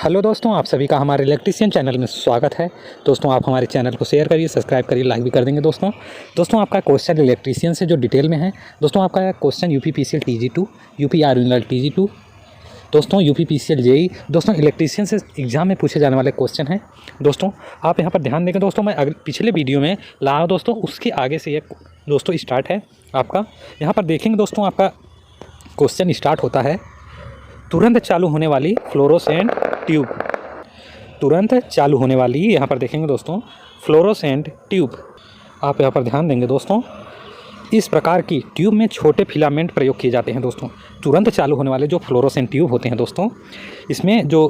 Hello दोस्तों, आप सभी का हमारे इलेक्ट्रीशियन चैनल में स्वागत है। दोस्तों आप हमारे चैनल को शेयर करिए, सब्सक्राइब करिए, लाइक भी कर देंगे। दोस्तों आपका क्वेश्चन इलेक्ट्रीशियन से जो डिटेल में है, दोस्तों आपका question UPPCL TG2, UP are TG2, दोस्तों यूपीपीसीएल जेई, दोस्तों इलेक्ट्रीशियन से एग्जाम में पूछे जाने वाले क्वेश्चन हैं। दोस्तों आप यहाँ पर ध्यान देंगे। दोस्तों मैं पिछले वीडियो में लाया दोस्तों, उसके आगे से ये दोस्तों स्टार्ट है आपका। यहाँ पर देखेंगे दोस्तों, आपका क्वेश्चन स्टार्ट होता है तुरंत चालू होने वाली फ्लोरोसेंट ट्यूब। तुरंत चालू होने वाली, यहाँ पर देखेंगे दोस्तों, फ्लोरोसेंट ट्यूब। आप यहाँ पर ध्यान देंगे दोस्तों, इस प्रकार की ट्यूब में छोटे फिलामेंट प्रयोग किए जाते हैं। दोस्तों तुरंत चालू होने वाले जो फ्लोरोसेंट ट्यूब होते हैं दोस्तों, इसमें जो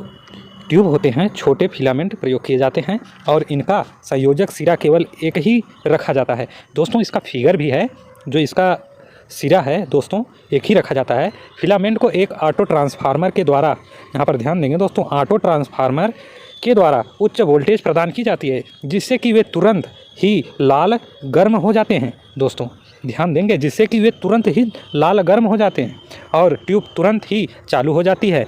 ट्यूब होते हैं छोटे फिलामेंट प्रयोग किए जाते हैं और इनका संयोजक सिरा केवल एक ही रखा जाता है। दोस्तों इसका फिगर भी है, जो इसका सिरा है दोस्तों एक ही रखा जाता है। फिलामेंट को एक ऑटो ट्रांसफार्मर के द्वारा, यहाँ पर ध्यान देंगे दोस्तों, ऑटो ट्रांसफार्मर के द्वारा उच्च वोल्टेज प्रदान की जाती है, जिससे कि वे तुरंत ही लाल गर्म हो जाते हैं। दोस्तों ध्यान देंगे, जिससे कि वे तुरंत ही लाल गर्म हो जाते हैं और ट्यूब तुरंत ही चालू हो जाती है।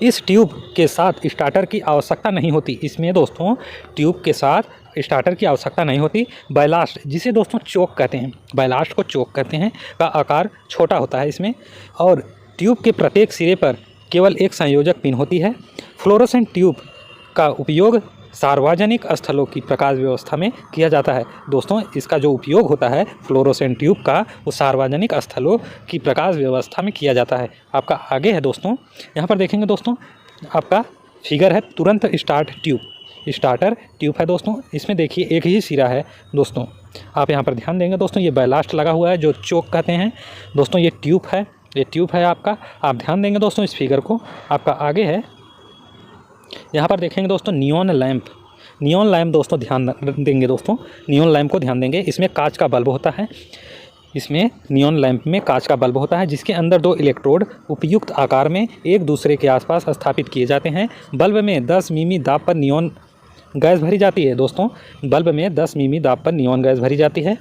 इस ट्यूब के साथ स्टार्टर की आवश्यकता नहीं होती। इसमें दोस्तों ट्यूब के साथ स्टार्टर की आवश्यकता नहीं होती। बैलास्ट, जिसे दोस्तों चोक कहते हैं, बैलास्ट को चोक कहते हैं, का आकार छोटा होता है इसमें, और ट्यूब के प्रत्येक सिरे पर केवल एक संयोजक पिन होती है। फ्लोरोसेंट ट्यूब का उपयोग सार्वजनिक स्थलों की प्रकाश व्यवस्था में किया जाता है। दोस्तों इसका जो उपयोग होता है फ्लोरोसेंट ट्यूब का, वो सार्वजनिक स्थलों की प्रकाश व्यवस्था में किया जाता है। आपका आगे है दोस्तों, यहाँ पर देखेंगे दोस्तों, आपका फिगर है तुरंत स्टार्ट ट्यूब, स्टार्टर ट्यूब है दोस्तों। इसमें देखिए एक ही सिरा है दोस्तों। आप यहाँ पर ध्यान देंगे दोस्तों, ये बैलास्ट लगा हुआ है जो चोक कहते हैं दोस्तों। ये ट्यूब है, ये ट्यूब है आपका। आप ध्यान देंगे दोस्तों इस फिगर को। आपका आगे है, यहाँ पर देखेंगे दोस्तों, नियॉन लैंप। नियॉन लैंप दोस्तों ध्यान देंगे दोस्तों, नियॉन लैंप को ध्यान देंगे। इसमें कांच का बल्ब होता है, इसमें नियॉन लैंप में कांच का बल्ब होता है, जिसके अंदर दो इलेक्ट्रोड उपयुक्त आकार में एक दूसरे के आसपास स्थापित किए जाते हैं। बल्ब में 10 मिमी दाब पर नियॉन गैस भरी जाती है। दोस्तों बल्ब में 10 मिमी दाब पर नियॉन गैस भरी जाती है।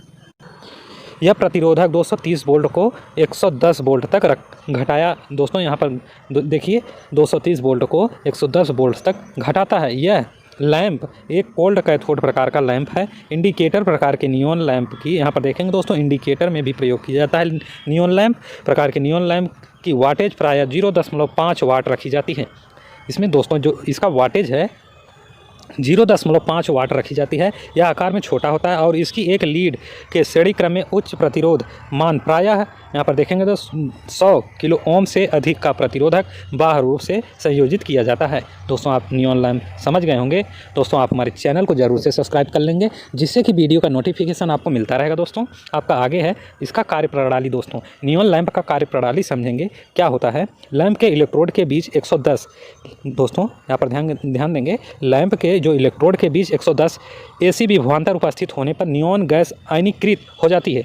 यह प्रतिरोधक 230 वोल्ट को 110 वोल्ट तक घटाया। दोस्तों यहाँ पर देखिए 230 वोल्ट को 110 वोल्ट तक घटाता है। यह लैंप एक कोल्ड कैथोड प्रकार का लैंप है। इंडिकेटर प्रकार के नियॉन लैंप की, यहाँ पर देखेंगे दोस्तों, इंडिकेटर में भी प्रयोग किया जाता है। नियॉन लैंप प्रकार के नियॉन लैंप की वाटेज प्रायः 0.5 वाट रखी जाती है। इसमें दोस्तों जो इसका वाटेज है 0.5 वाट रखी जाती है। यह आकार में छोटा होता है और इसकी एक लीड के श्रेणी क्रम में उच्च प्रतिरोध मान प्रायः, यहाँ पर देखेंगे तो 100 किलो ओम से अधिक का प्रतिरोधक बाह्य रूप से संयोजित किया जाता है। दोस्तों आप नियॉन लैंप समझ गए होंगे। दोस्तों आप हमारे चैनल को ज़रूर से सब्सक्राइब कर लेंगे, जिससे कि वीडियो का नोटिफिकेशन आपको मिलता रहेगा। दोस्तों आपका आगे है इसका कार्यप्रणाली। दोस्तों नियॉन लैंप का कार्यप्रणाली समझेंगे क्या होता है। लैंप के इलेक्ट्रोड के बीच 110, दोस्तों यहाँ पर ध्यान देंगे, लैंप के जो इलेक्ट्रोड के बीच 110 AC विभवांतर उपस्थित होने पर नियॉन गैस आयनीकृत हो जाती है।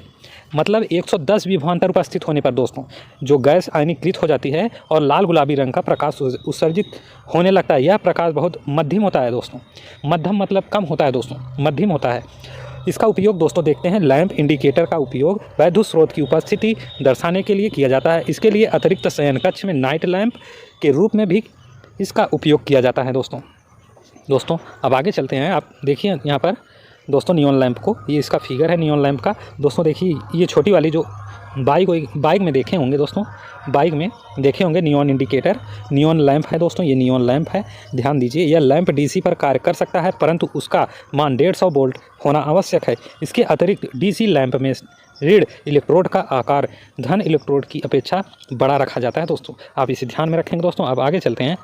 मतलब 110 विभवांतर उपस्थित होने पर दोस्तों जो गैस आयनीकृत हो जाती है और लाल गुलाबी रंग का प्रकाश उत्सर्जित होने लगता है। यह प्रकाश बहुत मध्यम होता है दोस्तों। मध्यम मतलब कम होता है दोस्तों, मध्यम होता है। इसका उपयोग दोस्तों देखते हैं, लैंप इंडिकेटर का उपयोग वैद्युत स्रोत की उपस्थिति दर्शाने के लिए किया जाता है। इसके लिए अतिरिक्त शयन कक्ष में नाइट लैंप के रूप में भी इसका उपयोग किया जाता है। दोस्तों अब आगे चलते हैं। आप देखिए यहाँ पर दोस्तों नियॉन लैंप को, ये इसका फिगर है नियॉन लैंप का। दोस्तों देखिए ये छोटी वाली जो बाइक में देखे होंगे दोस्तों, बाइक में देखे होंगे नियॉन इंडिकेटर, नियॉन लैंप है दोस्तों। ये नियॉन लैंप है, ध्यान दीजिए। यह लैंप DC पर कार्य कर सकता है, परंतु उसका मान 150 वोल्ट होना आवश्यक है। इसके अतिरिक्त DC लैंप में ऋण इलेक्ट्रोड का आकार धन इलेक्ट्रोड की अपेक्षा बड़ा रखा जाता है। दोस्तों आप इसे ध्यान में रखेंगे। दोस्तों अब आगे चलते हैं।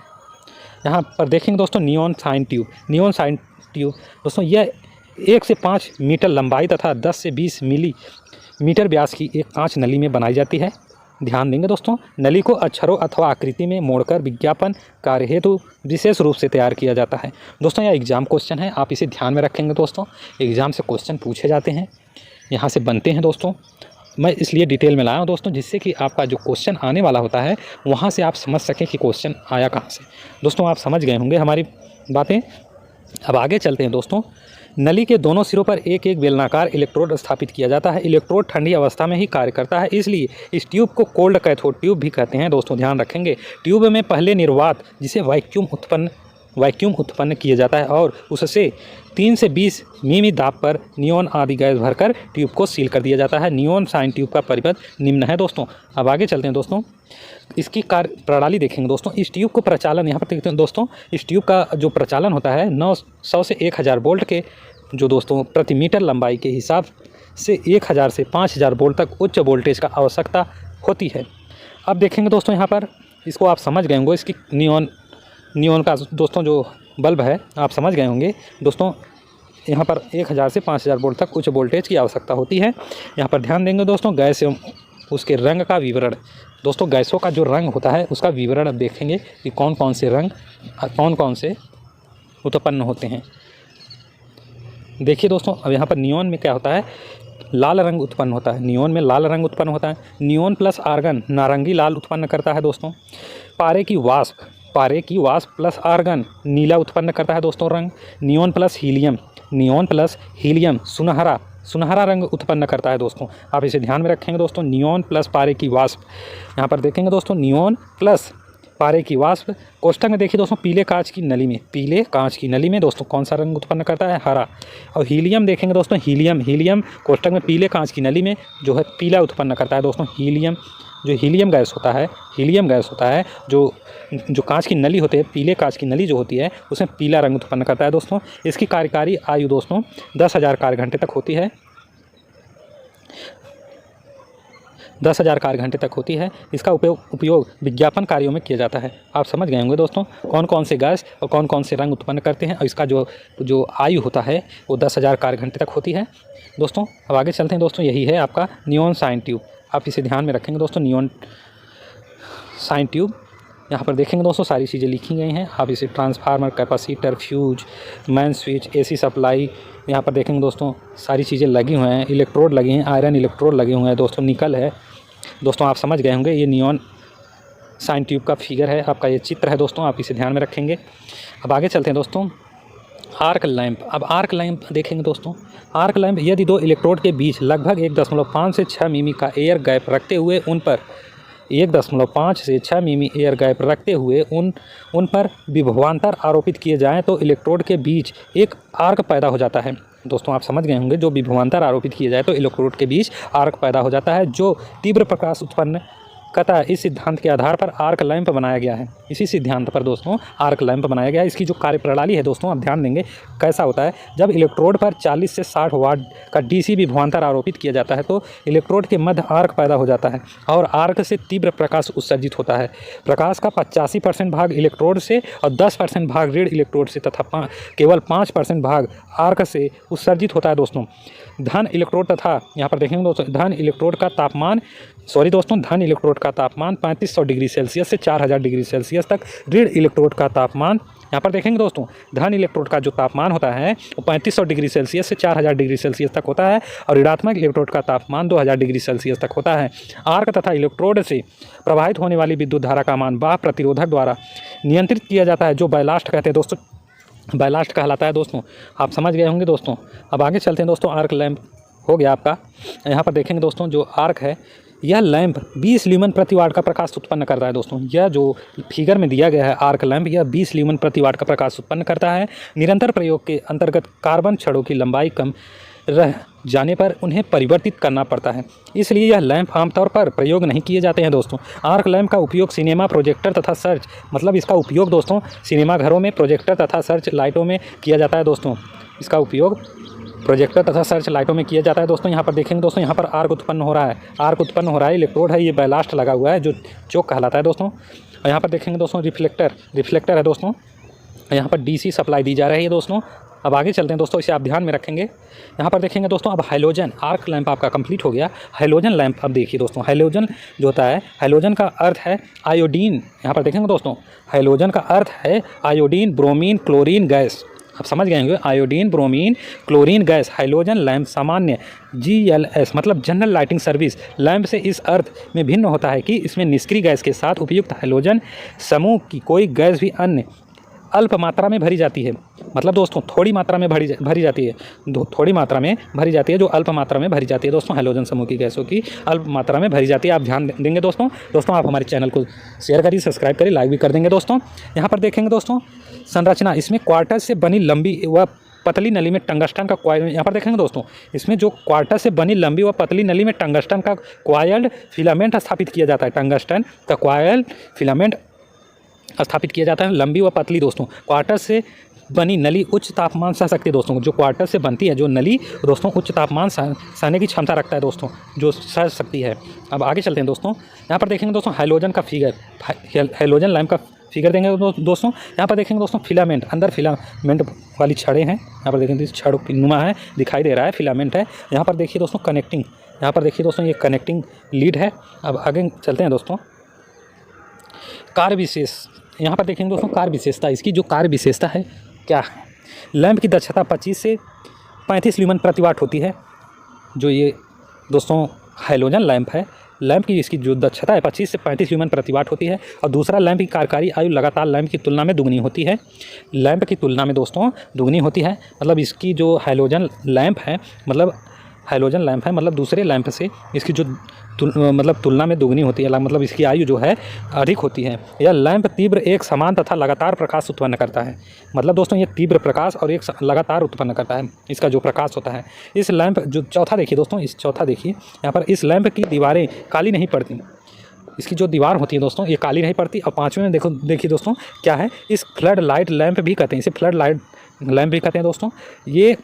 यहाँ पर देखेंगे दोस्तों neon sign tube. Neon sign tube दोस्तों यह 1 से 5 मीटर लंबाई तथा 10 से 20 मिलीमीटर व्यास की एक कांच नली में बनाई जाती है। ध्यान देंगे दोस्तों, नली को अक्षरों अथवा आकृति में मोड़कर विज्ञापन कार्य हेतु विशेष रूप से तैयार किया जाता है। दोस्तों यह एग्जाम क्वेश्चन है, आप इसे ध्यान में रखेंगे। दोस्तों एग्जाम से क्वेश्चन पूछे जाते हैं, यहाँ से बनते हैं। दोस्तों मैं इसलिए डिटेल में लाया हूँ दोस्तों, जिससे कि आपका जो क्वेश्चन आने वाला होता है वहाँ से आप समझ सकें कि क्वेश्चन आया कहाँ से। दोस्तों आप समझ गए होंगे हमारी बातें। अब आगे चलते हैं दोस्तों। नली के दोनों सिरों पर एक एक बेलनाकार इलेक्ट्रोड स्थापित किया जाता है। इलेक्ट्रोड ठंडी अवस्था में ही कार्य करता है, इसलिए इस ट्यूब को कोल्ड कैथोड ट्यूब भी कहते हैं। दोस्तों ध्यान रखेंगे, ट्यूब में पहले निर्वात जिसे वैक्यूम उत्पन्न किया जाता है और उससे 3 से 20 मिमी दाब पर नियॉन आदि गैस भरकर ट्यूब को सील कर दिया जाता है। नियॉन साइन ट्यूब का परिपथ निम्न है। दोस्तों अब आगे चलते हैं। दोस्तों इसकी कार्य प्रणाली देखेंगे। दोस्तों इस ट्यूब को प्रचालन यहाँ पर देखते हैं। दोस्तों इस ट्यूब का जो प्रचालन होता है 900 से 1000 वोल्ट के जो दोस्तों प्रति मीटर लंबाई के हिसाब से 1000 से 5000 वोल्ट तक उच्च वोल्टेज का आवश्यकता होती है। अब देखेंगे दोस्तों यहाँ पर इसको आप समझ गए होंगे, इसकी नियॉन का दोस्तों जो बल्ब है आप समझ गए होंगे। दोस्तों यहाँ पर 1000 से 5000 वोल्ट तक उच्च वोल्टेज की आवश्यकता होती है। यहाँ पर ध्यान देंगे दोस्तों, गैस एवं उसके रंग का विवरण। दोस्तों गैसों का जो रंग होता है उसका विवरण अब देखेंगे कि कौन कौन से रंग कौन कौन से उत्पन्न होते हैं। देखिए दोस्तों अब यहाँ पर नियॉन में क्या होता है, लाल रंग उत्पन्न होता है। नियॉन में लाल रंग उत्पन्न होता है। नियॉन प्लस आर्गन नारंगी लाल उत्पन्न करता है। दोस्तों पारे की वाष्प प्लस आर्गन नीला उत्पन्न करता है। दोस्तों रंग नियॉन प्लस हीलियम सुनहरा रंग उत्पन्न करता है। दोस्तों आप इसे ध्यान में रखेंगे। दोस्तों नियॉन प्लस पारे की वाष्प, यहाँ पर देखेंगे दोस्तों नियॉन प्लस पारे की वाष्प कोष्ठक में देखिए दोस्तों पीले कांच की नली में दोस्तों कौन सा रंग उत्पन्न करता है, हरा। और हीलियम देखेंगे दोस्तों, हीलियम कोष्ठक में पीले कांच की नली में जो है पीला उत्पन्न करता है। दोस्तों हीलियम गैस होता है जो कांच की नली होती है, पीले कांच की नली जो होती है उसमें पीला रंग उत्पन्न करता है। दोस्तों इसकी कार्यकारी आयु दोस्तों 10,000 कार्य घंटे तक होती है। 10,000 कार्य घंटे तक होती है। इसका उपयोग विज्ञापन कार्यों में किया जाता है। आप समझ गए होंगे दोस्तों कौन कौन से गैस और कौन कौन से रंग उत्पन्न करते हैं और इसका जो आयु होता है वो 10,000 कार्य घंटे तक होती है। दोस्तों अब आगे चलते हैं। दोस्तों यही है आपका नियॉन साइन ट्यूब, आप इसे ध्यान में रखेंगे। दोस्तों नियॉन साइन ट्यूब यहाँ पर देखेंगे दोस्तों सारी चीज़ें लिखी गई हैं। आप इसे transformer, capacitor, fuse, main switch, AC supply यहाँ पर देखेंगे दोस्तों सारी चीज़ें लगी हुए हैं। इलेक्ट्रोड लगी हैं, आयरन इलेक्ट्रोड लगे हुए हैं। दोस्तों निकल है। दोस्तों आप समझ गए होंगे ये नियॉन साइन ट्यूब का फिगर है, आपका ये चित्र है। दोस्तों आप इसे ध्यान में रखेंगे। अब आगे चलते हैं दोस्तों आर्क लैंप। अब आर्क लैंप देखेंगे दोस्तों। आर्क लैंप यदि दो इलेक्ट्रोड के बीच लगभग 1.5 से 6 मिमी का एयर गैप रखते हुए उन पर 1.5 से 6 मिमी एयर गैप रखते हुए उन पर विभवांतर आरोपित किए जाएं तो इलेक्ट्रोड के बीच एक आर्क पैदा हो जाता है। दोस्तों आप समझ गए होंगे जो विभवांतर आरोपित किए जाए तो इलेक्ट्रोड के बीच आर्क पैदा हो जाता है जो तीव्र प्रकाश उत्पन्न करता है। इस सिद्धांत के आधार पर आर्क लैंप बनाया गया है। इसी सिद्धांत पर दोस्तों आर्क लैंप बनाया गया है। इसकी जो कार्यप्रणाली है दोस्तों आप ध्यान देंगे कैसा होता है। जब इलेक्ट्रोड पर 40 से 60 वाट का DC विभवांतर आरोपित किया जाता है तो इलेक्ट्रोड के मध्य आर्क पैदा हो जाता है और आर्क से तीव्र प्रकाश उत्सर्जित होता है। प्रकाश का 85% भाग इलेक्ट्रोड से और 10% भाग ऋण इलेक्ट्रोड से तथा केवल 5% भाग आर्क से उत्सर्जित होता है। दोस्तों धन इलेक्ट्रोड तथा यहाँ पर देखेंगे दोस्तों धन इलेक्ट्रोड का तापमान 3500 डिग्री सेल्सियस से 4000 डिग्री सेल्सियस तक, ऋण इलेक्ट्रोड का तापमान यहाँ पर देखेंगे दोस्तों धन इलेक्ट्रोड का जो तापमान होता है वो 3500 डिग्री सेल्सियस से 4000 डिग्री सेल्सियस तक होता है और ऋणात्मक इलेक्ट्रोड का तापमान 2000 डिग्री सेल्सियस तक होता है। आर्क तथा इलेक्ट्रोड से प्रवाहित होने वाली विद्युत धारा का मान बाह्य प्रतिरोधक द्वारा नियंत्रित किया जाता है जो बैलास्ट कहते हैं। दोस्तों बैलास्ट कहलाता है। दोस्तों आप समझ गए होंगे। दोस्तों अब आगे चलते हैं। दोस्तों आर्क लैंप हो गया आपका। यहाँ पर देखेंगे दोस्तों जो आर्क है यह लैंप 20 ल्यूमेन प्रति वाट का प्रकाश उत्पन्न करता है। दोस्तों यह जो फिगर में दिया गया है आर्क लैंप यह 20 ल्यूमेन प्रति वाट का प्रकाश उत्पन्न करता है। निरंतर प्रयोग के अंतर्गत कार्बन छड़ों की लंबाई कम रह जाने पर उन्हें परिवर्तित करना पड़ता है, इसलिए यह लैंप आमतौर पर प्रयोग नहीं किए जाते हैं। दोस्तों आर्क लैंप का उपयोग सिनेमा प्रोजेक्टर तथा सर्च इसका उपयोग दोस्तों सिनेमा घरों में प्रोजेक्टर तथा सर्च लाइटों में किया जाता है। दोस्तों इसका उपयोग प्रोजेक्टर तथा सर्च लाइटों में किया जाता है। दोस्तों यहाँ पर देखेंगे दोस्तों यहाँ पर आर्क उत्पन्न हो रहा है। इलेक्ट्रोड है, ये बैलास्ट लगा हुआ है जो चोक कहलाता है। दोस्तों और यहाँ पर देखेंगे दोस्तों रिफ्लेक्टर है। दोस्तों यहाँ पर DC सप्लाई दी जा रही है। दोस्तों अब आगे चलते हैं। दोस्तों इसे आप ध्यान में रखेंगे। यहाँ पर देखेंगे दोस्तों अब हैलोजन आर्क लैंप आपका कंप्लीट हो गया। हैलोजन लैंप अब देखिए दोस्तों हैलोजन जो होता है हैलोजन का अर्थ है आयोडीन। यहाँ पर देखेंगे दोस्तों हैलोजन का अर्थ है आयोडीन ब्रोमीन क्लोरीन गैस। आप समझ गए होंगे iodine bromine chlorine gas. Halogen lamp सामान्य GLS मतलब जनरल लाइटिंग सर्विस लैंप से इस अर्थ में भिन्न होता है कि इसमें निष्क्रिय गैस के साथ उपयुक्त हैलोजन समूह की कोई गैस भी अन्य अल्प मात्रा में भरी जाती है। मतलब दोस्तों थोड़ी मात्रा में भरी जाती है, थोड़ी मात्रा में भरी जाती है, जो अल्प मात्रा में भरी जाती है दोस्तों, हैलोजन समूह की गैसों की अल्प मात्रा में भरी जाती है। आप ध्यान देंगे दोस्तों आप हमारे चैनल को शेयर करिए, सब्सक्राइब करिए, लाइक भी कर देंगे दोस्तों। यहाँ पर देखेंगे दोस्तों संरचना, इसमें क्वार्टर से बनी लंबी व पतली नली में टंगस्टन का कॉइल, यहाँ पर देखेंगे दोस्तों इसमें जो क्वार्टर से बनी लंबी व पतली नली में टंगस्टन का कॉइल्ड फिलामेंट स्थापित किया जाता है। टंगस्टन का कॉइल्ड फिलामेंट स्थापित किया जाता है, लंबी व पतली दोस्तों। क्वार्टर से बनी नली उच्च तापमान सह सकती है दोस्तों, जो क्वार्टर से बनती है जो नली दोस्तों उच्च तापमान सहने की क्षमता रखता है दोस्तों, जो सह सकती है। अब आगे चलते हैं दोस्तों, यहाँ पर देखेंगे दोस्तों हैलोजन का फिगर, हैलोजन लैम्प का फिगर देंगे दोस्तों। यहाँ पर देखेंगे दोस्तों फिलामेंट, अंदर फिलामेंट वाली छड़ें हैं, यहाँ पर देखेंगे छड़ की नुमा है, दिखाई दे रहा है, फिलामेंट है। यहाँ पर देखिए दोस्तों कनेक्टिंग, यहाँ पर देखिए दोस्तों ये कनेक्टिंग लीड है। अब आगे चलते हैं दोस्तों, कार्य विशेष, यहाँ पर देखेंगे दोस्तों कार्य विशेषता, इसकी जो कार्य विशेषता है क्या है। लैंप की दक्षता 25 से 35 ल्यूमेन प्रति वाट होती है। जो ये दोस्तों हैलोजन लैंप है, लैंप की इसकी जो दक्षता है 25 से 35 ल्यूमेन प्रति वाट होती है। और दूसरा लैंप की कार्यकारी आयु लगातार लैंप की तुलना में दुगनी होती है, लैंप की तुलना में दोस्तों दुगनी होती है। मतलब इसकी जो हैलोजन लैंप है, मतलब दूसरे लैंप से इसकी जो तुलना में दुगनी होती है, मतलब इसकी आयु जो है अधिक होती है। यह लैंप तीव्र एक समान तथा लगातार प्रकाश उत्पन्न करता है। मतलब दोस्तों ये तीव्र प्रकाश और एक लगातार उत्पन्न करता है, इसका जो प्रकाश होता है। इस लैंप जो चौथा देखिए दोस्तों, इस चौथा देखिए यहाँ पर, इस लैंप की दीवारें काली नहीं पड़ती, इसकी जो दीवार होती है दोस्तों ये काली नहीं पड़ती। और पाँचवें में देखिए दोस्तों क्या है, इस फ्लड लाइट लैंप भी कहते हैं, इसे फ्लड लाइट लैंप भी कहते हैं दोस्तों। ये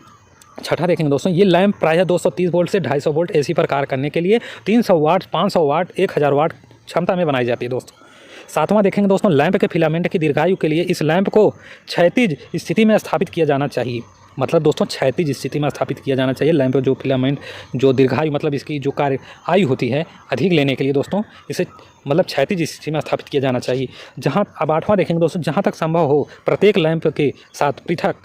छठा देखेंगे दोस्तों, ये लैंप प्रायः 230 वोल्ट से 250 वोल्ट एसी पर कार्य करने के लिए 300 वाट, 500 वाट, 1000 वाट क्षमता में बनाई जाती है दोस्तों। सातवां देखेंगे दोस्तों, लैंप के फिलामेंट की दीर्घायु के लिए इस लैंप को क्षैतिज स्थिति में स्थापित किया जाना चाहिए। मतलब दोस्तों क्षैतिज स्थिति में स्थापित किया जाना चाहिए लैंप जो फिलामेंट जो दीर्घायु, मतलब इसकी जो कार्य आयु होती है अधिक लेने के लिए दोस्तों इसे मतलब क्षैतिज स्थिति में स्थापित किया जाना चाहिए। जहाँ अब आठवां देखेंगे दोस्तों, जहाँ तक संभव हो प्रत्येक लैंप के साथ पृथक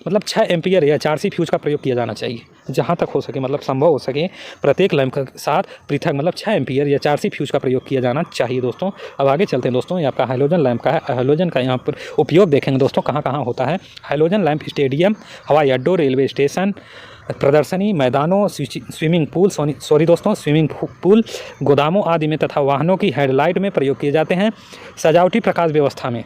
मतलब 6 एम्पियर या 4C फ्यूज का प्रयोग किया जाना चाहिए। जहाँ तक हो सके मतलब संभव हो सके प्रत्येक लैंप के साथ पृथक मतलब 6 एम्पियर या 4C फ्यूज का प्रयोग किया जाना चाहिए दोस्तों। अब आगे चलते हैं दोस्तों, ये आपका हैलोजन लैंप का है। हैलोजन का यहाँ पर उपयोग देखेंगे दोस्तों कहाँ कहाँ होता है। हैलोजन लैंप स्टेडियम, हवाई अड्डों, रेलवे स्टेशन, प्रदर्शनी मैदानों, स्विमिंग पूल, गोदामों आदि में तथा वाहनों की हेडलाइट में प्रयोग किए जाते हैं। सजावटी प्रकाश व्यवस्था में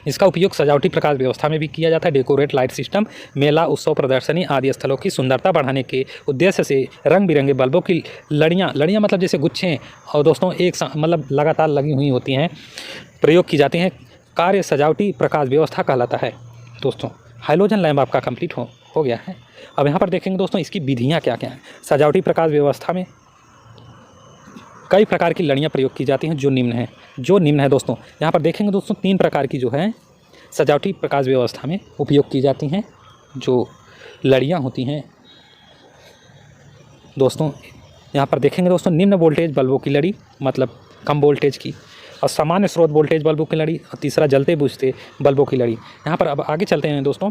इसका उपयोग सजावटी प्रकाश व्यवस्था में भी किया जाता है। डेकोरेट लाइट सिस्टम, मेला, उत्सव, प्रदर्शनी आदि स्थलों की सुंदरता बढ़ाने के उद्देश्य से रंग बिरंगे बल्बों की लड़ियाँ मतलब जैसे गुच्छे और दोस्तों एक मतलब लगातार लगी हुई होती हैं, प्रयोग की जाती हैं। कार्य सजावटी प्रकाश व्यवस्था कहलाता है दोस्तों। हैलोजन लैंप आपका कंप्लीट हो गया है। अब यहाँ पर देखेंगे दोस्तों इसकी विधियाँ क्या क्या हैं। सजावटी प्रकाश व्यवस्था में कई प्रकार की लड़ियाँ प्रयोग की जाती हैं जो निम्न है दोस्तों। यहाँ पर देखेंगे दोस्तों 3 प्रकार की जो है सजावटी प्रकाश व्यवस्था में उपयोग की जाती हैं जो लड़ियाँ होती हैं दोस्तों। यहाँ पर देखेंगे दोस्तों निम्न वोल्टेज बल्बों की लड़ी, मतलब कम वोल्टेज की, और सामान्य स्रोत वोल्टेज बल्बों की लड़ी, और तीसरा जलते बुझते बल्बों की लड़ी। यहाँ पर अब आगे चलते हैं दोस्तों,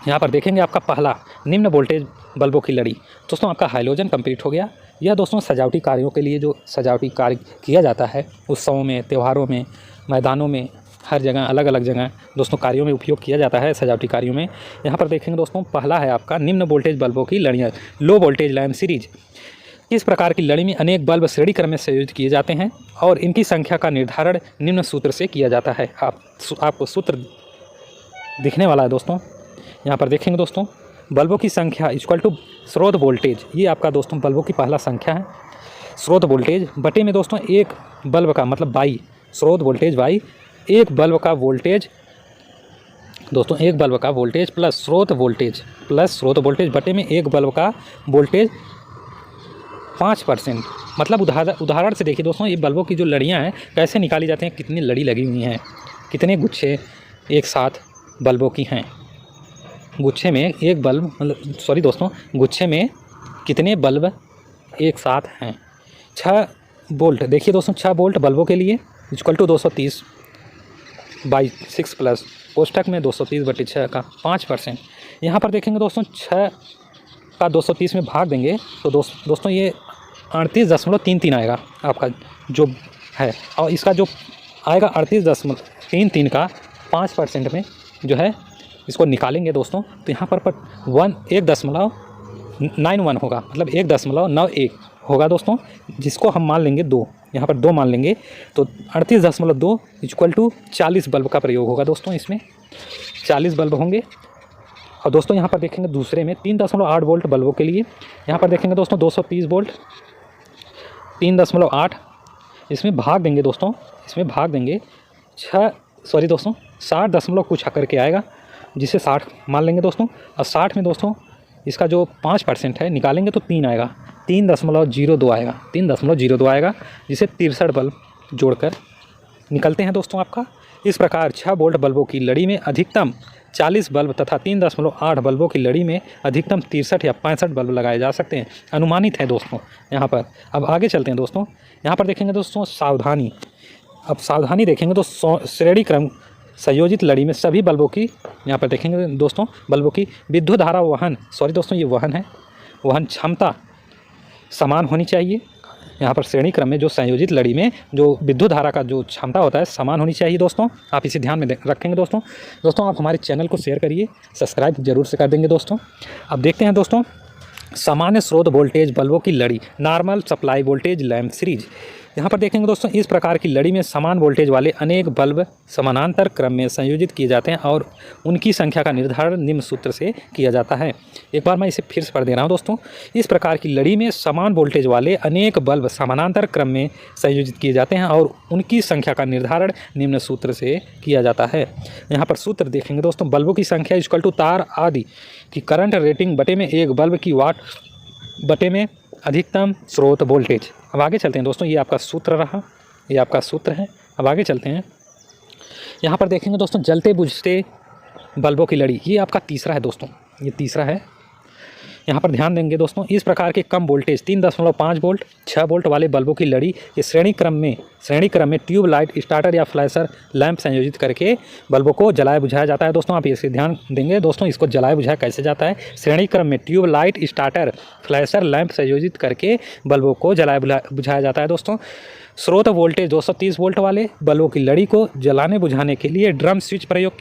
यहाँ पर देखेंगे आपका पहला निम्न वोल्टेज बल्बों की लड़ी। दोस्तों आपका हैलोजन कंप्लीट हो गया। यह दोस्तों सजावटी कार्यों के लिए जो सजावटी कार्य किया जाता है उत्सवों में, त्योहारों में, मैदानों में, हर जगह अलग अलग जगह दोस्तों कार्यों में उपयोग किया जाता है सजावटी कार्यों में। यहाँ पर देखेंगे दोस्तों पहला है आपका निम्न वोल्टेज बल्बों की लड़ियाँ, लो वोल्टेज लैंप सीरीज। इस प्रकार की लड़ी में अनेक बल्ब श्रेणी क्रम में संयोजित किए जाते हैं और इनकी संख्या का निर्धारण निम्न सूत्र से किया जाता है। आपको सूत्र दिखने वाला है दोस्तों। यहाँ पर देखेंगे दोस्तों बल्बों की संख्या इक्वल टू स्रोत वोल्टेज। ये आपका दोस्तों बल्बों की पहला संख्या है, स्रोत वोल्टेज बटे में दोस्तों एक बल्ब का मतलब बाई, स्रोत वोल्टेज बाई एक बल्ब का वोल्टेज दोस्तों, एक बल्ब का वोल्टेज प्लस स्रोत वोल्टेज बटे में एक बल्ब का वोल्टेज 5%। मतलब उदाहरण से देखिए दोस्तों, ये बल्बों की जो लड़ियाँ हैं कैसे निकाली जाती हैं, कितनी लड़ी लगी हुई हैं, कितने गुच्छे एक साथ बल्बों की हैं। गुच्छे में एक बल्ब मतलब सॉरी दोस्तों, गुच्छे में कितने बल्ब एक साथ हैं। 6 वोल्ट देखिए दोस्तों, 6 वोल्ट बल्बों के लिए इक्वल टू 230/6 प्लस कोष्ठक में 230/6 का 5%। यहाँ पर देखेंगे दोस्तों 6 का 230 में भाग देंगे तो दोस्तों ये 38.33 आएगा आपका जो है, और इसका जो आएगा 38.33 का 5% में जो है इसको निकालेंगे दोस्तों तो यहाँ पर 1.91 होगा, मतलब 1.91 होगा दोस्तों, जिसको हम मान लेंगे 2, यहाँ पर 2 मान लेंगे तो 38.2 इक्वल टू 40 बल्ब का प्रयोग होगा दोस्तों। इसमें 40 बल्ब होंगे। और दोस्तों यहाँ पर देखेंगे दूसरे में 3.8 वोल्ट बल्बों के लिए, यहाँ पर देखेंगे दोस्तों 230 वोल्ट 3.8, इसमें भाग देंगे दोस्तों, इसमें भाग देंगे 60 दशमलव कुछ करके आएगा, जिसे 60 मान लेंगे दोस्तों। और 60 में दोस्तों इसका जो 5% है निकालेंगे तो 3 आएगा, 3.02 आएगा, 3.02 आएगा, जिसे 63 बल्ब जोड़कर निकलते हैं दोस्तों आपका। इस प्रकार 6 वोल्ट बल्बों की लड़ी में अधिकतम 40 बल्ब तथा 3.8 बल्बों की लड़ी में अधिकतम 63 या 65 बल्ब लगाए जा सकते हैं, अनुमानित है दोस्तों यहाँ पर। अब आगे चलते हैं दोस्तों, यहाँ पर देखेंगे दोस्तों सावधानी। अब सावधानी देखेंगे तो श्रेणी क्रम संयोजित लड़ी में सभी बल्बों की, यहाँ पर देखेंगे दोस्तों बल्बों की विद्युत धारा वहन, सॉरी दोस्तों ये वहन है, वहन क्षमता समान होनी चाहिए। यहाँ पर श्रेणी क्रम में जो संयोजित लड़ी में जो विद्युत धारा का जो क्षमता होता है समान होनी चाहिए दोस्तों, आप इसे ध्यान में रखेंगे दोस्तों। आप हमारे चैनल को शेयर करिए, सब्सक्राइब जरूर से कर देंगे दोस्तों। अब देखते हैं दोस्तों सामान्य स्रोत वोल्टेज बल्बों की लड़ी, normal supply voltage lamp series. यहाँ पर देखेंगे दोस्तों इस प्रकार की लड़ी में समान वोल्टेज वाले अनेक बल्ब समानांतर क्रम में संयोजित किए जाते हैं और उनकी संख्या का निर्धारण निम्न सूत्र से किया जाता है। एक बार मैं इसे फिर से पढ़ दे रहा हूँ दोस्तों। इस प्रकार की लड़ी में समान वोल्टेज वाले अनेक बल्ब समानांतर क्रम में संयोजित किए जाते हैं और उनकी संख्या का निर्धारण निम्न सूत्र से किया जाता है। यहाँ पर सूत्र देखेंगे दोस्तों, बल्बों की संख्या इक्वल टू तार आदि की करंट रेटिंग बटे में एक बल्ब की वाट बटे में अधिकतम स्रोत वोल्टेज। अब आगे चलते हैं दोस्तों, ये आपका सूत्र रहा, ये आपका सूत्र है। अब आगे चलते हैं, यहाँ पर देखेंगे दोस्तों जलते बुझते बल्बों की लड़ी, ये आपका तीसरा है दोस्तों, ये तीसरा है। यहाँ पर ध्यान देंगे दोस्तों, इस प्रकार के कम वोल्टेज 3.5 वोल्ट 6 वोल्ट वाले बल्बों की लड़ी ये श्रेणी क्रम में ट्यूब लाइट स्टार्टर या फ्लैशर लैंप संयोजित करके बल्बों को जलाया बुझाया जाता है दोस्तों। आप इसे ध्यान देंगे दोस्तों, इसको जलाया बुझाया कैसे जाता है। श्रेणी क्रम में tube light starter flasher lamp संयोजित करके बल्बों को जलाया बुझाया जाता है दोस्तों। स्रोत वोल्टेज 230 वोल्ट वाले बल्बों की लड़ी को जलाने बुझाने के लिए ड्रम स्विच प्रयोग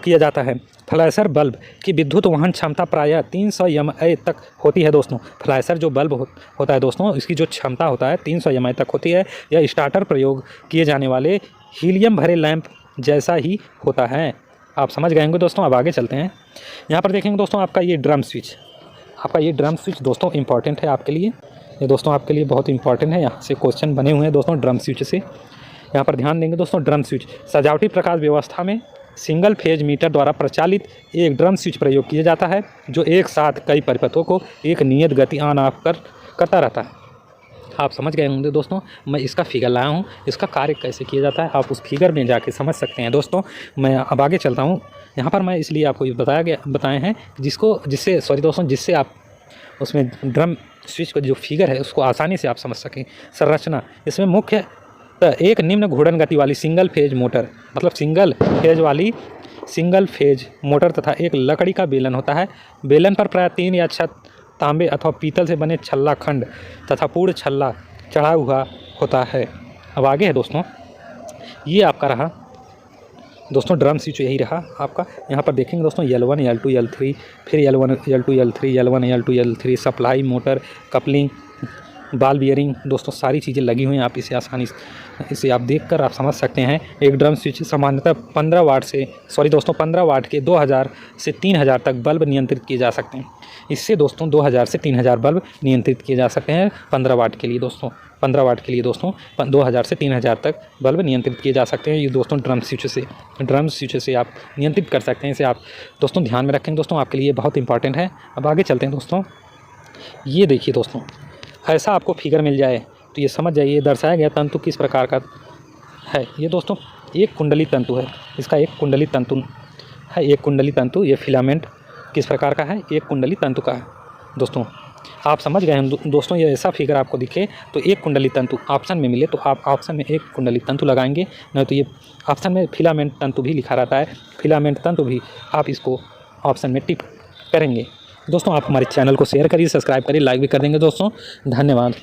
किया जाता है। फ्लैशर बल्ब की विद्युत वहन क्षमता प्रायः 300 mA तक होती है दोस्तों। फ्लैशर जो बल्ब होता है दोस्तों, इसकी जो क्षमता होता है 300 mA तक होती है। यह स्टार्टर प्रयोग किए जाने वाले हीलियम भरे लैंप जैसा ही होता है। आप समझ गए होंगे दोस्तों। अब आगे चलते हैं, यहाँ पर देखेंगे दोस्तों आपका ये ड्रम स्विच दोस्तों इम्पॉर्टेंट है आपके लिए, ये दोस्तों आपके लिए बहुत इंपॉर्टेंट है। यहाँ से क्वेश्चन बने हुए हैं दोस्तों ड्रम स्विच से। यहाँ पर ध्यान देंगे दोस्तों, ड्रम स्विच सजावटी प्रकाश व्यवस्था में सिंगल फेज मीटर द्वारा प्रचालित एक ड्रम स्विच प्रयोग किया जाता है, जो एक साथ कई परिपथों को एक नियत गति ऑन ऑफ करता रहता है। आप समझ गए होंगे दोस्तों, मैं इसका फिगर लाया हूँ, इसका कार्य कैसे किया जाता है आप उस फिगर में जाके समझ सकते हैं दोस्तों। मैं अब आगे चलता हूँ, यहाँ पर मैं इसलिए आपको ये बताए हैं जिससे आप उसमें ड्रम स्विच का जो फिगर है उसको आसानी से आप समझ सकें। संरचना, इसमें मुख्य एक निम्न घूर्णन गति वाली सिंगल फेज मोटर, मतलब सिंगल फेज मोटर तथा एक लकड़ी का बेलन होता है। बेलन पर प्रायः 3 या 6 तांबे अथवा पीतल से बने छल्ला खंड तथा पूर्ण छल्ला चढ़ा हुआ होता है। अब आगे है दोस्तों, ये आपका रहा दोस्तों ड्रम स्विच, यही रहा आपका। यहाँ पर देखेंगे दोस्तों L1 L2 L3, फिर L1 L2 L3 L1 L2 L3, supply motor, coupling, बाल बियरिंग दोस्तों सारी चीज़ें लगी हुई हैं। आप इसे आसानी से इसे आप देखकर आप समझ सकते हैं। एक ड्रम स्विच सामान्यतः 15 वाट के 2000 से 3000 तक बल्ब नियंत्रित किए जा सकते हैं। इससे दोस्तों 2000 से 3000 बल्ब नियंत्रित किए जा सकते हैं 15 वाट के लिए दोस्तों। 2000 से 3000 तक बल्ब नियंत्रित किए जा सकते हैं ये दोस्तों ड्रम स्विच से आप नियंत्रित कर सकते हैं। इसे आप दोस्तों ध्यान में रखेंगे दोस्तों, आपके लिए बहुत इंपॉर्टेंट है। अब आगे चलते हैं दोस्तों, ये देखिए दोस्तों, ऐसा आपको फिगर मिल जाए तो ये समझ जाइए दर्शाया गया तंतु किस प्रकार का है। ये दोस्तों एक कुंडली तंतु है, इसका एक कुंडली तंतु ये फिलामेंट किस प्रकार का है, एक कुंडली तंतु का है दोस्तों। आप समझ गए हैं दोस्तों, ये ऐसा फिगर आपको दिखे तो एक कुंडली तंतु ऑप्शन में मिले तो आप ऑप्शन में एक कुंडली तंतु लगाएंगे, नहीं तो ये ऑप्शन में फिलामेंट तंतु भी लिखा रहता है, फिलामेंट तंतु भी आप इसको ऑप्शन में टिक करेंगे दोस्तों। आप हमारे चैनल को शेयर करिए, सब्सक्राइब करिए, लाइक भी कर देंगे दोस्तों। धन्यवाद।